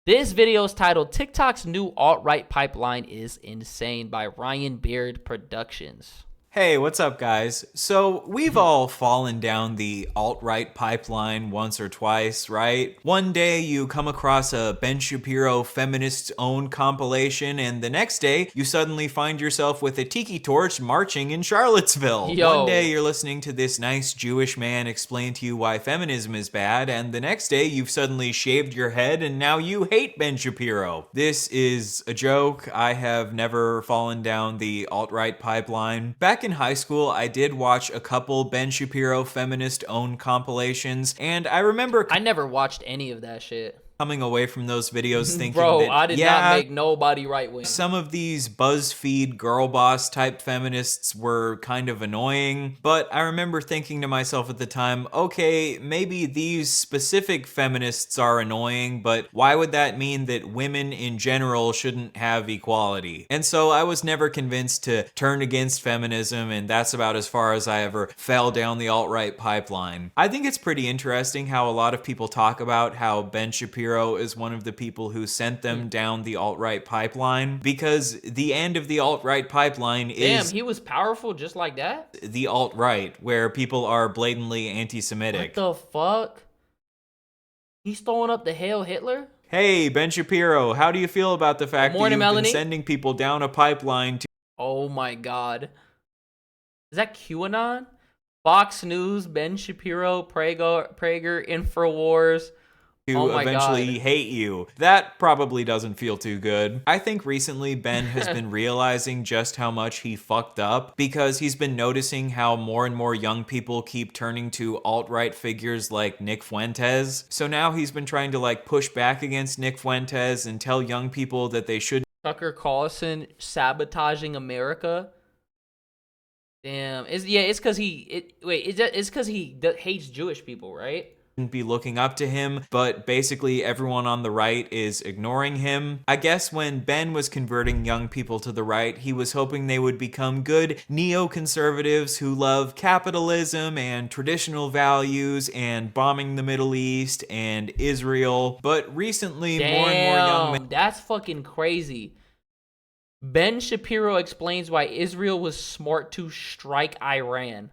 This video is titled TikTok's New Alt-Right Pipeline is Insane by Ryan Beard Productions. Hey, what's up, guys? So, we've all fallen down the alt-right pipeline once or twice, right? One day you come across a Ben Shapiro feminist-owned compilation, and the next day you suddenly find yourself with a tiki torch marching in Charlottesville. Yo. One day you're listening to this nice Jewish man explain to you why feminism is bad, and the next day you've suddenly shaved your head and now you hate Ben Shapiro. This is a joke. I have never fallen down the alt-right pipeline. Back in high school, I did watch a couple Ben Shapiro feminist-owned compilations, and I remember I never watched any of that shit. coming away from those videos thinking Bro, that, I did not make nobody right wing. some of these BuzzFeed girl boss type feminists were kind of annoying, but I remember thinking to myself at the time, okay, maybe these specific feminists are annoying, but why would that mean that women in general shouldn't have equality? And so I was never convinced to turn against feminism, and that's about as far as I ever fell down the alt-right pipeline. I think it's pretty interesting how a lot of people talk about how Ben Shapiro is one of the people who sent them down the alt-right pipeline, because the end of the alt-right pipeline is Damn, he was powerful just like that? the alt-right, where people are blatantly anti-Semitic. What the fuck? He's throwing up the Hail Hitler? Hey, Ben Shapiro, how do you feel about the fact that Morning, you've Melanie. been sending people down a pipeline to Oh my god. Is that QAnon? Fox News, Ben Shapiro, Prager, InfoWars. Oh my eventually God. hate you? That probably doesn't feel too good. I think recently Ben has been realizing just how much he fucked up, because he's been noticing how more and more young people keep turning to alt-right figures like Nick Fuentes. So now he's been trying to push back against Nick Fuentes and tell young people that they should Tucker Carlson sabotaging America. Damn. It's because it's because he hates Jewish people, right? be looking up to him, but basically everyone on the right is ignoring him. I guess when Ben was converting young people to the right, he was hoping they would become good neoconservatives who love capitalism and traditional values and bombing the Middle East and Israel. But recently, more and more young men... That's fucking crazy. Ben Shapiro explains why Israel was smart to strike Iran.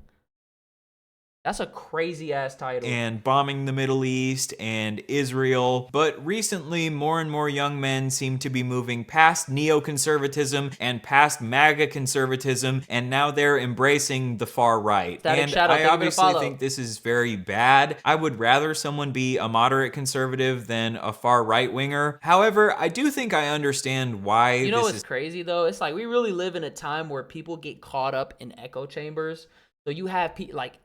That's a crazy ass title. And bombing the Middle East and Israel. But recently, more and more young men seem to be moving past neoconservatism and past MAGA conservatism, and now they're embracing the far right. And I obviously think this is very bad. I would rather someone be a moderate conservative than a far right winger. However, I do think I understand why You know what's crazy though? It's like we really live in a time where people get caught up in echo chambers. So you have people like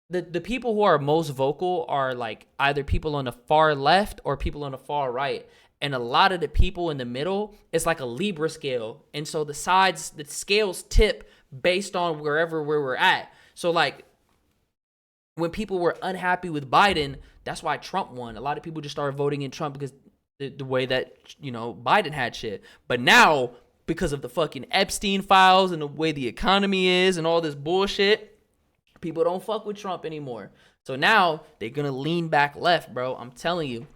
the people who are most vocal are like either people on the far left or people on the far right. And a lot of the people in the middle, it's like a Libra scale. And so the scales tip based on where we're at. So like when people were unhappy with Biden, that's why Trump won. A lot of people just started voting in Trump because the way that, Biden had shit. But now, because of the fucking Epstein files and the way the economy is and all this bullshit, people don't fuck with Trump anymore. So now they're going to lean back left, bro. I'm telling you.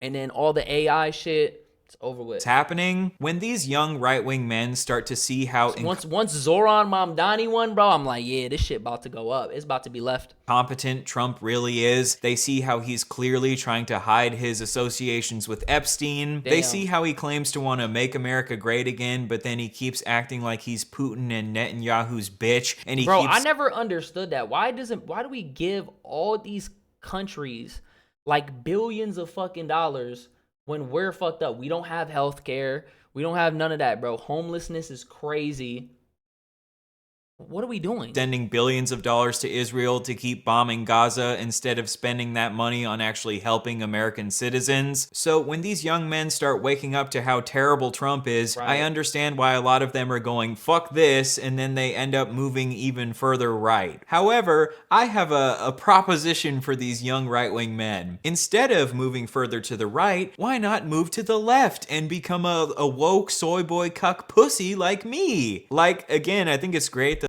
And then all the AI shit, it's over with. It's happening when these young right-wing men start to see how once Zoran Mamdani won, bro, I'm like, yeah, this shit about to go up. It's about to be left. Competent Trump really is. They see how he's clearly trying to hide his associations with Epstein. Damn. They see how he claims to want to make America great again, but then he keeps acting like he's Putin and Netanyahu's bitch. And I never understood that. Why do we give all these countries like billions of fucking dollars when we're fucked up? We don't have health care. We don't have none of that, bro. Homelessness is crazy. What are we doing? Sending billions of dollars to Israel to keep bombing Gaza instead of spending that money on actually helping American citizens. So when these young men start waking up to how terrible Trump is, Right. I understand why a lot of them are going, fuck this, and then they end up moving even further right. However, I have a proposition for these young right-wing men. Instead of moving further to the right, why not move to the left and become a woke soy boy cuck pussy like me? Like, again, I think it's great that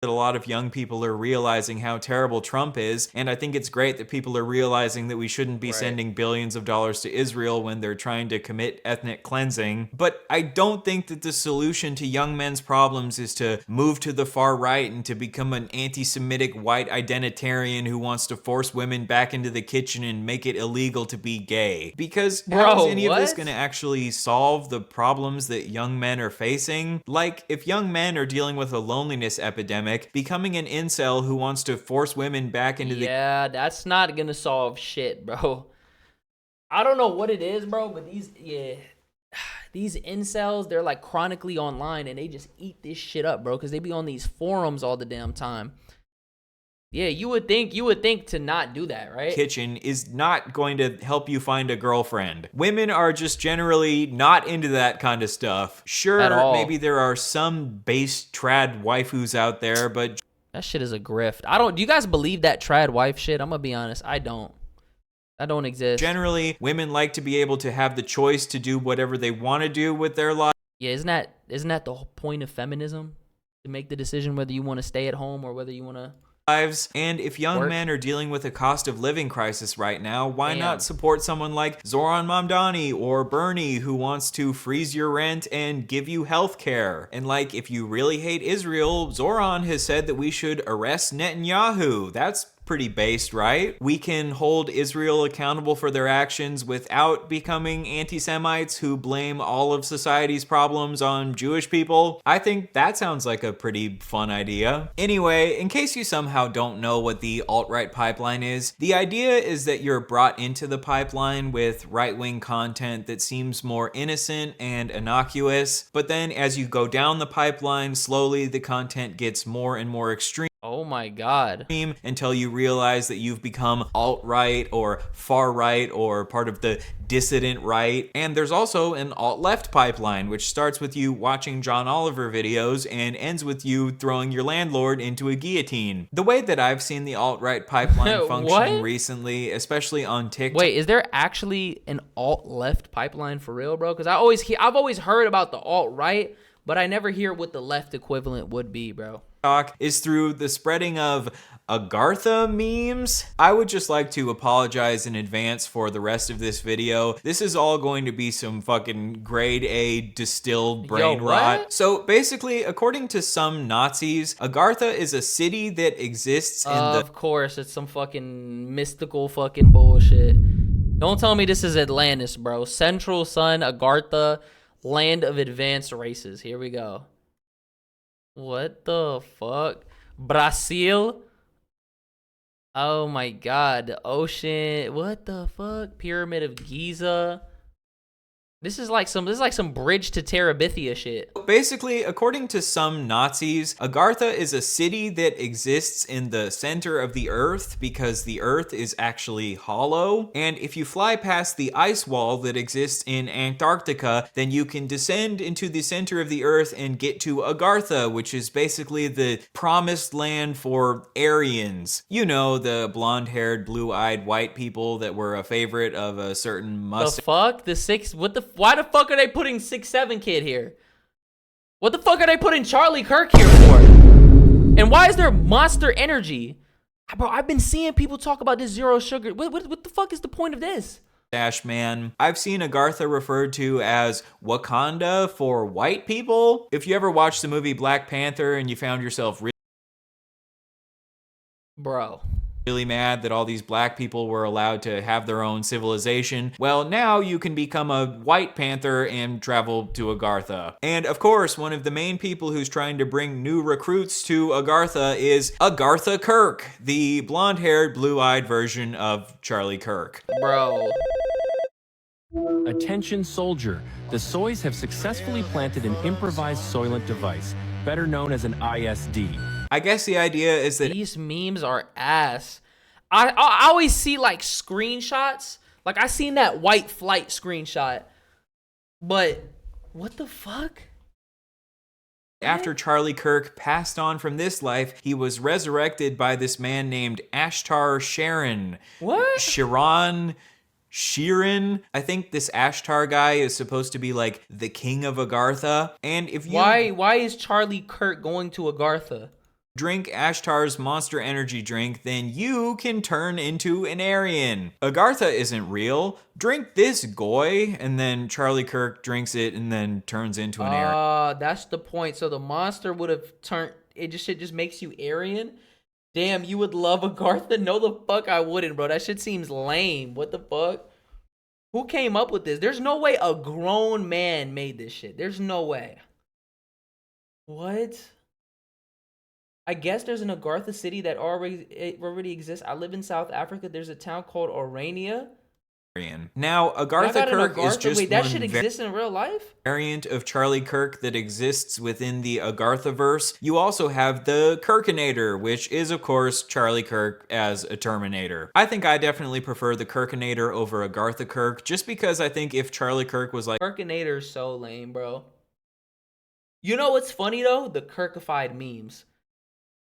that a lot of young people are realizing how terrible Trump is, and I think it's great that people are realizing that we shouldn't be sending billions of dollars to Israel when they're trying to commit ethnic cleansing. But I don't think that the solution to young men's problems is to move to the far right and to become an anti-Semitic white identitarian who wants to force women back into the kitchen and make it illegal to be gay. Because how is any of this going to actually solve the problems that young men are facing? Like, if young men are dealing with a loneliness epidemic, becoming an incel who wants to force women back into the— Yeah, that's not gonna solve shit, bro. I don't know what it is, bro, but these incels, they're like chronically online and they just eat this shit up, bro, because they be on these forums all the damn time. Yeah, you would think to not do that, right? Kitchen is not going to help you find a girlfriend. Women are just generally not into that kind of stuff. Sure, maybe there are some base trad waifus out there, but that shit is a grift. Do you guys believe that trad wife shit? I'm gonna be honest, I don't. That don't exist. Generally, women like to be able to have the choice to do whatever they want to do with their life. Yeah, isn't that the whole point of feminism? To make the decision whether you want to stay at home or whether you want to lives. And if young men are dealing with a cost of living crisis right now, why not support someone like Zoran Mamdani or Bernie, who wants to freeze your rent and give you health care? And like, if you really hate Israel, Zoran has said that we should arrest Netanyahu. That's pretty based, right? We can hold Israel accountable for their actions without becoming anti-Semites who blame all of society's problems on Jewish people. I think that sounds like a pretty fun idea. Anyway, in case you somehow don't know what the alt-right pipeline is, the idea is that you're brought into the pipeline with right-wing content that seems more innocent and innocuous, but then as you go down the pipeline, slowly the content gets more and more extreme. Oh my God. Until you realize that you've become alt-right or far-right or part of the dissident right. And there's also an alt-left pipeline, which starts with you watching John Oliver videos and ends with you throwing your landlord into a guillotine. The way that I've seen the alt-right pipeline functioning recently, especially on TikTok— Wait, is there actually an alt-left pipeline for real, bro? Because I've always heard about the alt-right, but I never hear what the left equivalent would be, bro. Is through the spreading of Agartha memes. I would just like to apologize in advance for the rest of this video. This is all going to be some fucking grade A distilled brain rot. So basically, according to some Nazis, Agartha is a city that exists in Of course, it's some fucking mystical fucking bullshit. Don't tell me this is Atlantis, bro. Central Sun, Agartha, land of advanced races. Here we go. What the fuck? Brazil? Oh my God. The ocean. What the fuck? Pyramid of Giza. This is like some bridge to Terabithia shit. Basically, according to some Nazis, Agartha is a city that exists in the center of the earth because the earth is actually hollow. And if you fly past the ice wall that exists in Antarctica, then you can descend into the center of the earth and get to Agartha, which is basically the promised land for Aryans. You know, the blonde-haired, blue-eyed white people that were a favorite of a certain mustache. The fuck? Why the fuck are they putting 6'7" kid here? What the fuck are they putting Charlie Kirk here for? And why is there Monster Energy? Bro, I've been seeing people talk about this zero sugar. What the fuck is the point of this? Man. I've seen Agartha referred to as Wakanda for white people. If you ever watched the movie Black Panther and you found yourself really mad that all these black people were allowed to have their own civilization, well, now you can become a white panther and travel to Agartha. And of course, one of the main people who's trying to bring new recruits to Agartha is Agartha Kirk, the blonde-haired, blue-eyed version of Charlie Kirk. Bro. Attention soldier, the Soys have successfully planted an improvised soylent device, better known as an ISD. I guess the idea is that these memes are ass. I always see like screenshots. Like I seen that white flight screenshot. But what the fuck? After Charlie Kirk passed on from this life, he was resurrected by this man named Ashtar Sharon. What? Sheeran. I think this Ashtar guy is supposed to be like the king of Agartha. And if you why is Charlie Kirk going to Agartha? drink Ashtar's Monster Energy drink, then you can turn into an Aryan. Agartha isn't real. Drink this, goy. And then Charlie Kirk drinks it and then turns into an Aryan. That's the point. So the monster would have turned, shit just makes you Aryan? Damn, you would love Agartha? No, the fuck I wouldn't, bro. That shit seems lame. What the fuck? Who came up with this? There's no way a grown man made this shit. There's no way. What? I guess there's an Agartha city that already exists. I live in South Africa. There's a town called Orania. Now, Agartha Kirk is just wait, that shit exists in real life? variant of Charlie Kirk that exists within the Agarthaverse. You also have the Kirkinator, which is, of course, Charlie Kirk as a Terminator. I think I definitely prefer the Kirkinator over Agartha Kirk, just because I think if Charlie Kirk was like... Kirkinator's so lame, bro. You know what's funny, though? The Kirkified memes.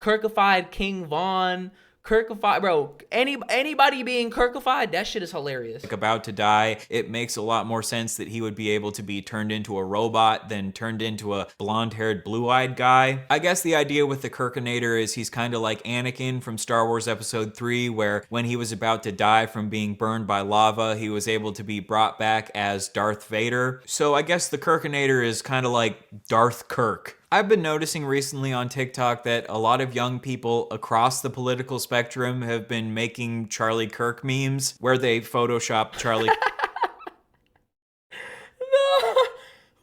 Kirkified King Von... Kirkified, bro. Anybody being Kirkified, that shit is hilarious. About to die, it makes a lot more sense that he would be able to be turned into a robot than turned into a blonde-haired, blue-eyed guy. I guess the idea with the Kirkinator is he's kind of like Anakin from Star Wars Episode 3, where when he was about to die from being burned by lava, he was able to be brought back as Darth Vader. So I guess the Kirkinator is kind of like Darth Kirk. I've been noticing recently on TikTok that a lot of young people across the political spectrum have been making Charlie Kirk memes where they Photoshop Charlie No,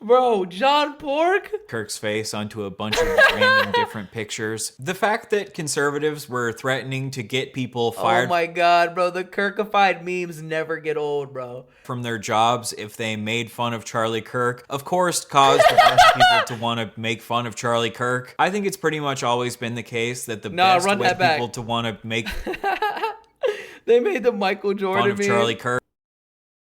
bro, John Pork? Kirk's face onto a bunch of random different pictures. The fact that conservatives were threatening to get people fired Oh my god, bro, the Kirkified memes never get old, bro. from their jobs if they made fun of Charlie Kirk, of course, caused a bunch of people to want to make fun of Charlie Kirk. I think it's pretty much always been the case that the best way people to want to make They made the Michael Jordan fun of meme. Charlie Kirk.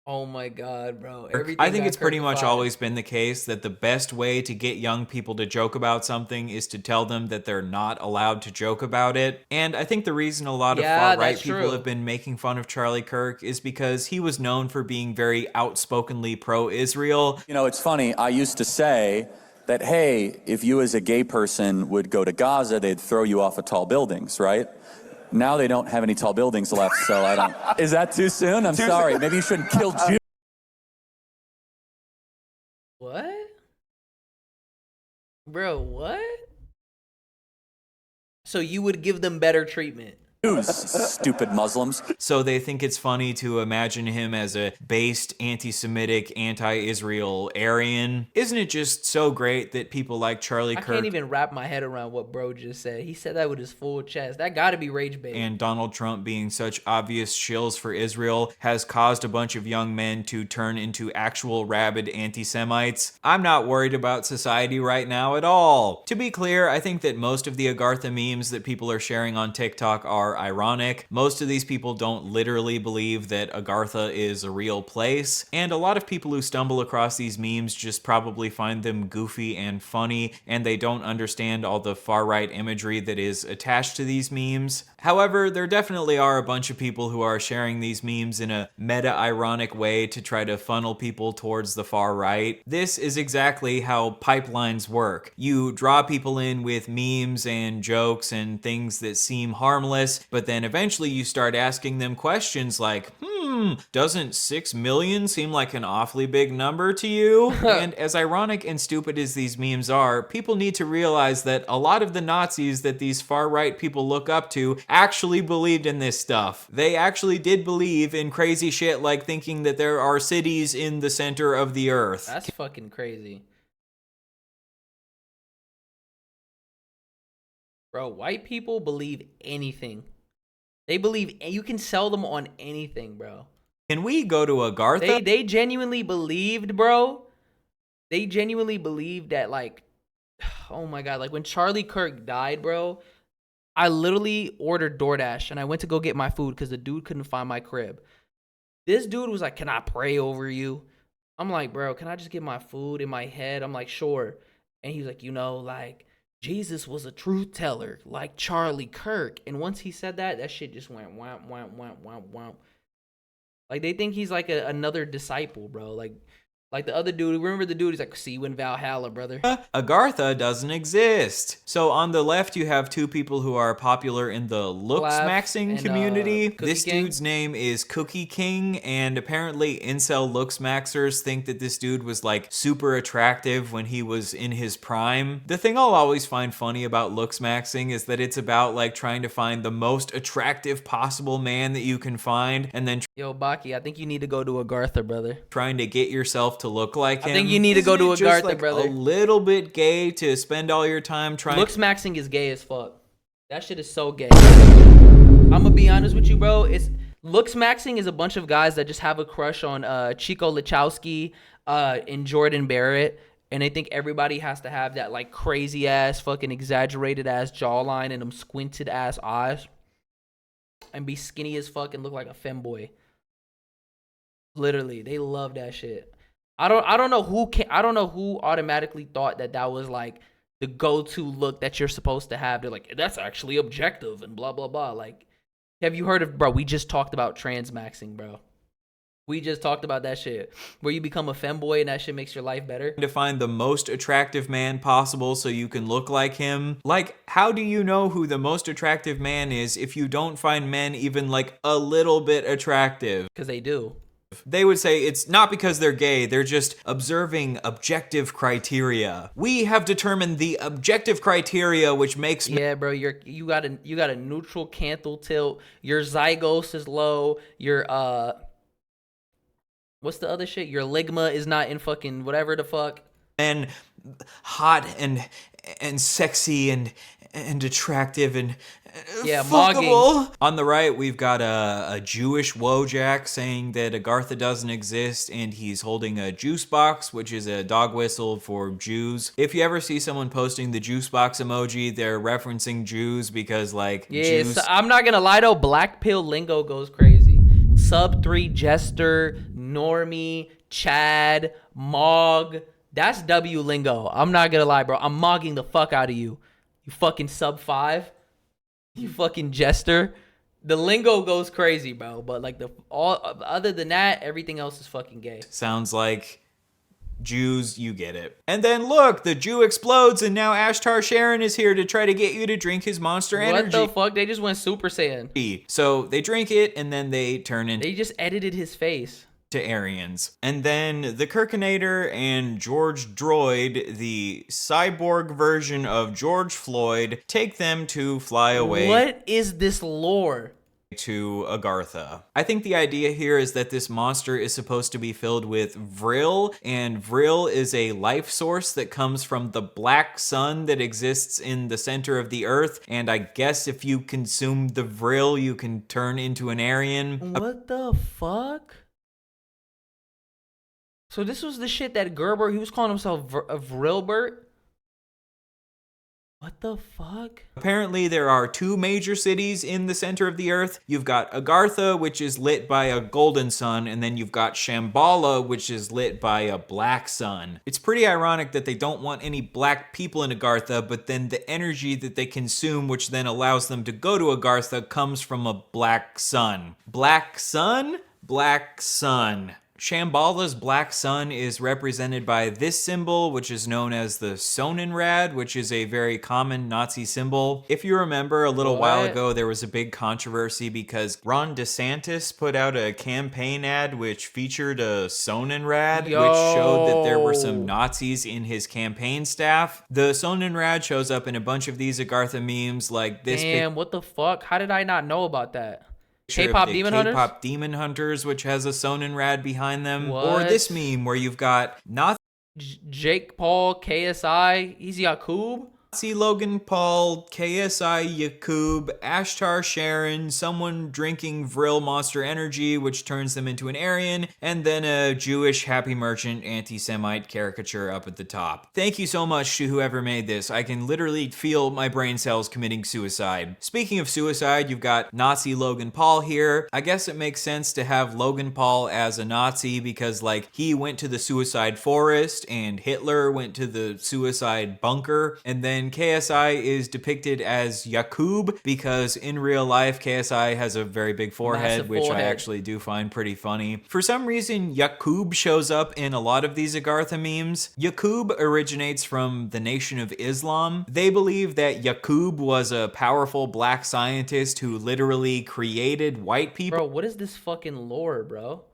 Oh my god, bro. I think it's pretty much always been the case that the best way to get young people to joke about something is to tell them that they're not allowed to joke about it. And I think the reason a lot of far-right people have been making fun of Charlie Kirk is because he was known for being very outspokenly pro-Israel. You know, it's funny, I used to say that, hey, if you as a gay person would go to Gaza, they'd throw you off of tall buildings, right? Now they don't have any tall buildings left, so I don't... Is that too soon? I'm sorry. Maybe you shouldn't kill Jews. What? Bro, what? So you would give them better treatment? Stupid Muslims. So they think it's funny to imagine him as a based, anti-Semitic, anti-Israel Aryan. Isn't it just so great that people like Charlie Kirk... I can't even wrap my head around what bro just said. He said that with his full chest. That gotta be rage bait. And Donald Trump being such obvious shills for Israel has caused a bunch of young men to turn into actual rabid anti-Semites. I'm not worried about society right now at all. To be clear, I think that most of the Agartha memes that people are sharing on TikTok are ironic. Most of these people don't literally believe that Agartha is a real place, and a lot of people who stumble across these memes just probably find them goofy and funny, and they don't understand all the far-right imagery that is attached to these memes. However, there definitely are a bunch of people who are sharing these memes in a meta-ironic way to try to funnel people towards the far right. This is exactly how pipelines work. You draw people in with memes and jokes and things that seem harmless, but then eventually you start asking them questions like, doesn't 6 million seem like an awfully big number to you? And as ironic and stupid as these memes are, people need to realize that a lot of the Nazis that these far-right people look up to actually believed in this stuff. They actually did believe in crazy shit like thinking that there are cities in the center of the earth. That's fucking crazy. Bro, white people believe anything. They believe you can sell them on anything, bro. Can we go to Agartha? They genuinely believed, bro. They genuinely believed that, like, oh my god, like when Charlie Kirk died, bro, I literally ordered DoorDash and I went to go get my food because the dude couldn't find my crib. This dude was like, "Can I pray over you?" I'm like, "Bro, can I just get my food?" In my head, I'm like, "Sure." And he was like, like, Jesus was a truth teller, like Charlie Kirk. And once he said that, that shit just went wham, wham, wham, wham, wham. Like, they think he's like another disciple, bro. Like Like the other dude, remember the dude? He's like, see you in Valhalla, brother. Agartha doesn't exist. So on the left, you have two people who are popular in the Looksmaxxing and, community. Cookie This King. dude's name is Cookie King, and apparently incel Looksmaxxers think that this dude was like super attractive when he was in his prime. The thing I'll always find funny about Looksmaxxing is that it's about like trying to find the most attractive possible man that you can find, and then Yo, Baki, I think you need to go to Agartha, brother. trying to get yourself to look like him. I think you need to go to Isn't it just, Agartha, like, brother. a little bit gay to spend all your time trying. Looksmaxxing is gay as fuck. That shit is so gay. I'm gonna be honest with you, bro. Looksmaxxing is a bunch of guys that just have a crush on Chico Lachowski and Jordan Barrett, and they think everybody has to have that like crazy ass, fucking exaggerated ass jawline and them squinted ass eyes, and be skinny as fuck and look like a femboy. Literally, they love that shit. I don't know who automatically thought that was like the go-to look that you're supposed to have. They're like, that's actually objective and blah blah blah. Like, have you heard of, bro? We just talked about transmaxing, bro. We just talked about that shit where you become a femboy and that shit makes your life better. To find the most attractive man possible so you can look like him. Like, how do you know who the most attractive man is if you don't find men even like a little bit attractive? Because they do. They would say it's not because they're gay, they're just observing objective criteria. We have determined the objective criteria which makes Yeah, bro, you got a neutral canthal tilt, your zygos is low, your what's the other shit? Your ligma is not in fucking whatever the fuck. men hot and sexy and attractive and Yeah, fuckable. On the right, we've got a Jewish Wojak saying that Agartha doesn't exist, and he's holding a juice box, which is a dog whistle for Jews. If you ever see someone posting the juice box emoji, they're referencing Jews because, like, Yeah, Jews. so I'm not gonna lie though, black pill lingo goes crazy. Sub 3 Jester, Normie, Chad, Mog. That's W lingo. I'm not gonna lie, bro. I'm mogging the fuck out of you. You fucking sub 5. You fucking Jester. The lingo goes crazy, bro. But like other than that, everything else is fucking gay. Sounds like Jews, you get it. And then look, the Jew explodes, and now Ashtar Sharon is here to try to get you to drink his monster energy. What the fuck? They just went Super Saiyan. So they drink it, and then they turn into They just edited his face. Aryans. And then the Kirkinator and George Droid, the cyborg version of George Floyd, take them to fly away. What is this lore? To Agartha. I think the idea here is that this monster is supposed to be filled with Vril, and Vril is a life source that comes from the black sun that exists in the center of the earth, and I guess if you consume the Vril, you can turn into an Aryan. What the fuck? So this was the shit that Gerber, he was calling himself Vrilbert? What the fuck? Apparently, there are two major cities in the center of the earth. You've got Agartha, which is lit by a golden sun, and then you've got Shambhala, which is lit by a black sun. It's pretty ironic that they don't want any black people in Agartha, but then the energy that they consume, which then allows them to go to Agartha, comes from a black sun. Black sun? Black sun. Shambhala's black sun is represented by this symbol, which is known as the Sonnenrad, which is a very common Nazi symbol. If you remember, a little while ago, there was a big controversy because Ron DeSantis put out a campaign ad which featured a Sonnenrad, which showed that there were some Nazis in his campaign staff. The Sonnenrad shows up in a bunch of these Agartha memes like this. Damn, what the fuck? How did I not know about that? K-pop Demon Hunters? K-pop Demon Hunters, which has a Sonnenrad behind them. What? Or this meme where you've got Nazi Jake Paul, KSI, Easy Yakub? Logan Paul, KSI Yakub, Ashtar Sharon, someone drinking Vril Monster Energy, which turns them into an Aryan, and then a Jewish Happy Merchant anti-Semite caricature up at the top. Thank you so much to whoever made this. I can literally feel my brain cells committing suicide. Speaking of suicide, you've got Nazi Logan Paul here. I guess it makes sense to have Logan Paul as a Nazi because, like, he went to the suicide forest and Hitler went to the suicide bunker, and then then KSI is depicted as Yakub because in real life, KSI has a very big forehead, Massive which I forehead. actually do find pretty funny. For some reason, Yakub shows up in a lot of these Agartha memes. Yakub originates from the Nation of Islam. They believe that Yakub was a powerful black scientist who literally created white people. Bro, what is this fucking lore, bro?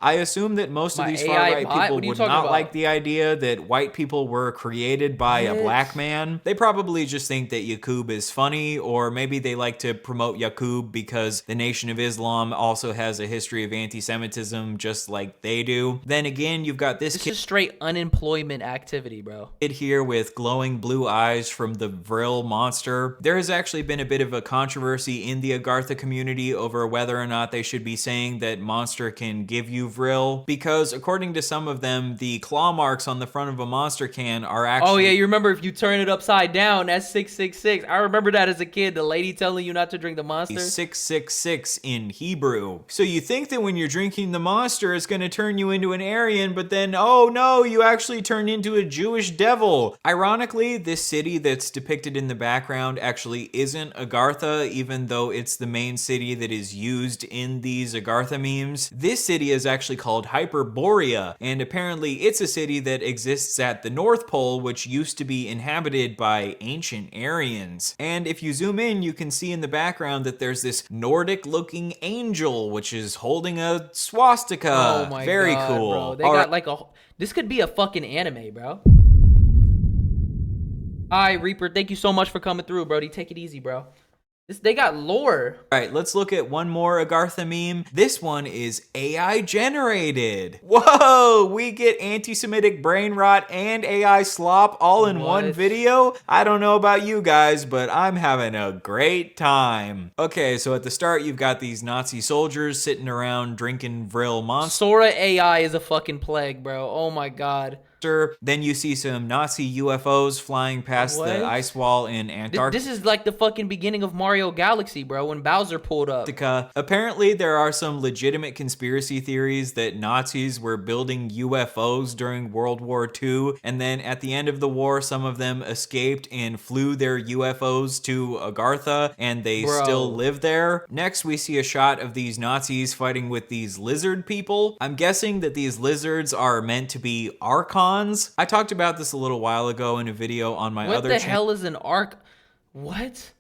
I assume that most of My these AI far-right bot? people What are you would talking not about? like the idea that white people were created by a What? black man. They probably just think that Yakub is funny, or maybe they like to promote Yakub because the Nation of Islam also has a history of anti-Semitism just like they do. Then again, you've got this This kid is straight unemployment activity, bro. here with glowing blue eyes from the Vril monster. There has actually been a bit of a controversy in the Agartha community over whether or not they should be saying that monster can give you Vril, because according to some of them, the claw marks on the front of a monster can are actually... Oh yeah, you remember if you turn it upside down, that's 666. I remember that as a kid, the lady telling you not to drink the monster. 666 in Hebrew. So you think that when you're drinking the monster, it's going to turn you into an Aryan, but then, oh no, you actually turn into a Jewish devil. Ironically, this city that's depicted in the background actually isn't Agartha, even though it's the main city that is used in these Agartha memes. This city is actually called Hyperborea, and apparently it's a city that exists at the North Pole, which used to be inhabited by ancient Aryans. And if you zoom in, you can see in the background that there's this Nordic-looking angel, which is holding a swastika. Oh my Very god, cool. bro. They All got right. like a... This could be a fucking anime, bro. Hi, Reaper. Thank you so much for coming through, Brody. Take it easy, bro. They got lore. All right, let's look at one more Agartha meme. This one is AI generated. Whoa, we get anti-Semitic brain rot and AI slop all in one What? video? I don't know about you guys, but I'm having a great time. Okay, so at the start, you've got these Nazi soldiers sitting around drinking Vril monster. Sora AI is a fucking plague, bro. Oh my god. Then you see some Nazi UFOs flying past What? the ice wall in Antarctica. This is like the fucking beginning of Mario Galaxy, bro, when Bowser pulled up. Apparently, there are some legitimate conspiracy theories that Nazis were building UFOs during World War II, and then at the end of the war, some of them escaped and flew their UFOs to Agartha, and they Bro. still live there. Next, we see a shot of these Nazis fighting with these lizard people. I'm guessing that these lizards are meant to be archons. I talked about this a little while ago in a video on my What other the channel. hell is an arc? What?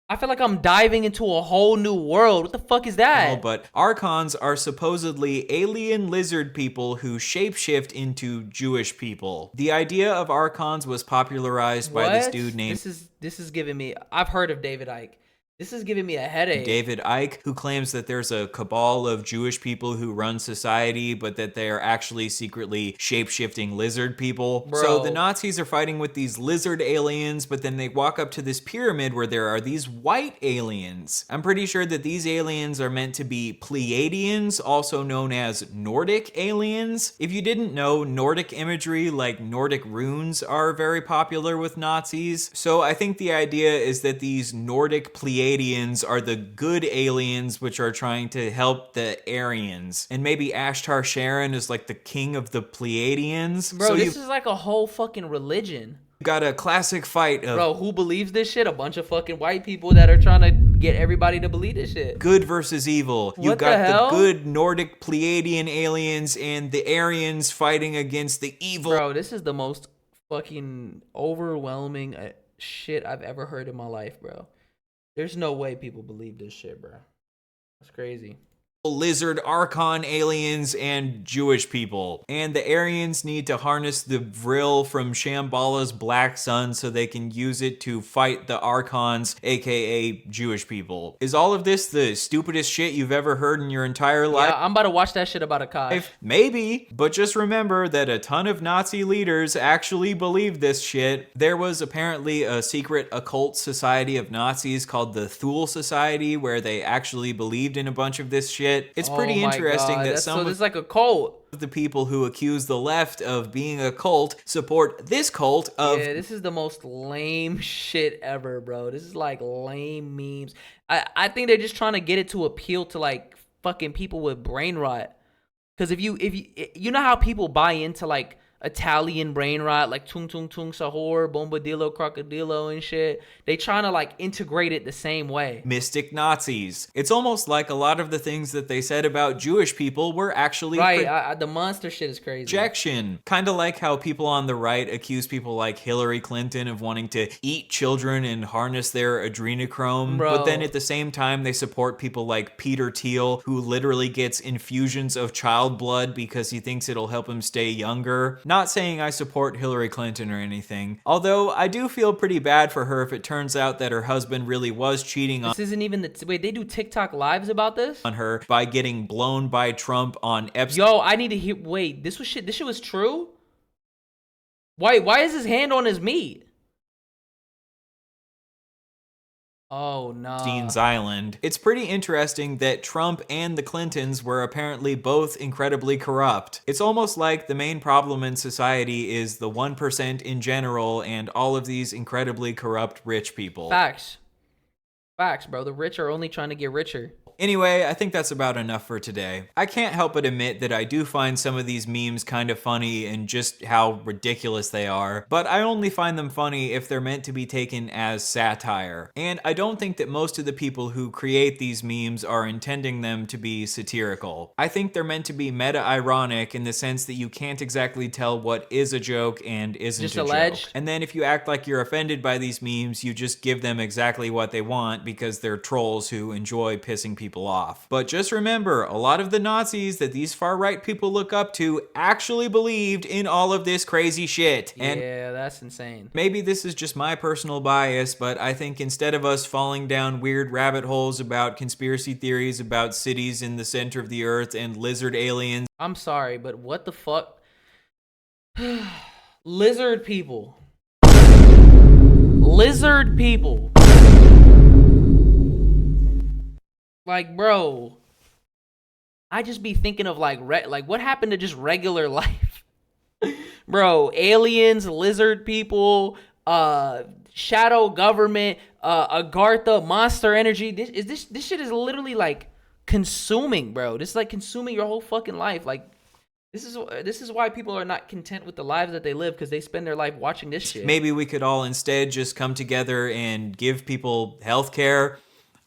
I feel like I'm diving into a whole new world. What the fuck is that? But archons are supposedly alien lizard people who shapeshift into Jewish people. The idea of archons was popularized by this What? dude named This is giving me... I've heard of David Icke. This is giving me a headache. David Icke, who claims that there's a cabal of Jewish people who run society, but that they are actually secretly shape-shifting lizard people. Bro. So the Nazis are fighting with these lizard aliens, but then they walk up to this pyramid where there are these white aliens. I'm pretty sure that these aliens are meant to be Pleiadians, also known as Nordic aliens. If you didn't know, Nordic imagery like Nordic runes are very popular with Nazis. So I think the idea is that these Nordic Pleiadians are the good aliens which are trying to help the Aryans. And maybe Ashtar Sharon is like the king of the Pleiadians. Bro, So this you've is like a whole fucking religion. got a classic fight of Bro, who believes this shit? A bunch of fucking white people that are trying to get everybody to believe this shit. good versus evil. You've What the got hell? good Nordic Pleiadian aliens and the Aryans fighting against the evil. Bro, this is the most fucking overwhelming shit I've ever heard in my life, bro. There's no way people believe this shit, bro. That's crazy. Lizard archon aliens and Jewish people. And the Aryans need to harness the Vril from Shambhala's black sun so they can use it to fight the archons, aka Jewish people. Is all of this the stupidest shit you've ever heard in your entire life? Yeah, I'm about to watch that shit about Akash. Maybe, but just remember that a ton of Nazi leaders actually believe this shit. There was apparently a secret occult society of Nazis called the Thule Society where they actually believed in a bunch of this shit. It's pretty Oh my interesting God, that that's some so of this is like a cult. the people who accuse the left of being a cult support this cult of Yeah, this is the most lame shit ever, bro. This is like lame memes. I think they're just trying to get it to appeal to like fucking people with brain rot. Because if you know how people buy into like Italian brain rot, like tung tung tung sahur, bombadillo, crocodillo and shit. They trying to like integrate it the same way. Mystic Nazis. It's almost like a lot of the things that they said about Jewish people were actually Right, the monster shit is crazy. projection. Kind of like how people on the right accuse people like Hillary Clinton of wanting to eat children and harness their adrenochrome. Bro. But then at the same time, they support people like Peter Thiel, who literally gets infusions of child blood because he thinks it'll help him stay younger. Not saying I support Hillary Clinton or anything, although I do feel pretty bad for her if it turns out that her husband really was cheating This isn't even the wait. They do TikTok lives about this. on her by getting blown by Trump on Epstein. Yo, I need to hear. Wait, this was shit. This shit was true. Why is his hand on his meat? Oh no. Epstein's Island. It's pretty interesting that Trump and the Clintons were apparently both incredibly corrupt. It's almost like the main problem in society is the 1% in general and all of these incredibly corrupt rich people. Facts, bro. The rich are only trying to get richer. Anyway, I think that's about enough for today. I can't help but admit that I do find some of these memes kind of funny and just how ridiculous they are, but I only find them funny if they're meant to be taken as satire. And I don't think that most of the people who create these memes are intending them to be satirical. I think they're meant to be meta-ironic in the sense that you can't exactly tell what is a joke and isn't Just a alleged. joke. And then if you act like you're offended by these memes, you just give them exactly what they want because they're trolls who enjoy pissing people off. But just remember, a lot of the Nazis that these far-right people look up to actually believed in all of this crazy shit. And Yeah, that's insane. maybe this is just my personal bias, but I think instead of us falling down weird rabbit holes about conspiracy theories about cities in the center of the earth and lizard aliens, I'm sorry, but what the fuck? Lizard people. Lizard people. Like, bro, I just be thinking of like what happened to just regular life? Bro, aliens, lizard people, shadow government, Agartha, monster energy. This shit is literally like consuming, bro. This is like consuming your whole fucking life. Like this is why people are not content with the lives that they live, because they spend their life watching this shit. maybe we could all instead just come together and give people healthcare.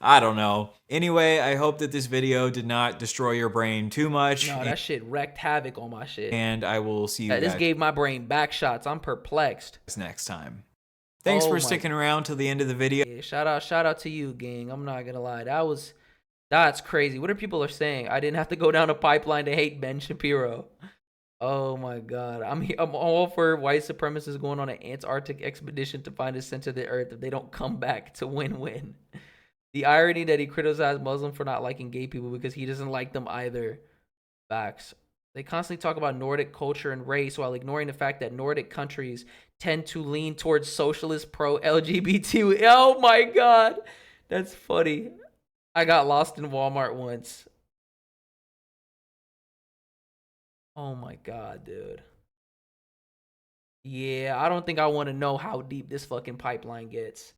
I don't know. Anyway, I hope that this video did not destroy your brain too much. No, that shit wreaked havoc on my shit. And I will see you This guys gave my brain back shots. I'm perplexed. next time. Thanks Oh for my- sticking around till the end of the video. Yeah, shout out to you, gang. I'm not gonna lie. That's crazy. What are people are saying? I didn't have to go down a pipeline to hate Ben Shapiro. Oh my god. I'm all for white supremacists going on an Antarctic expedition to find the center of the earth if they don't come back to win-win. The irony that he criticized Muslims for not liking gay people because he doesn't like them either. Facts. They constantly talk about Nordic culture and race while ignoring the fact that Nordic countries tend to lean towards socialist pro-LGBT. Oh my god. That's funny. I got lost in Walmart once. Oh my god, dude. Yeah, I don't think I want to know how deep this fucking pipeline gets.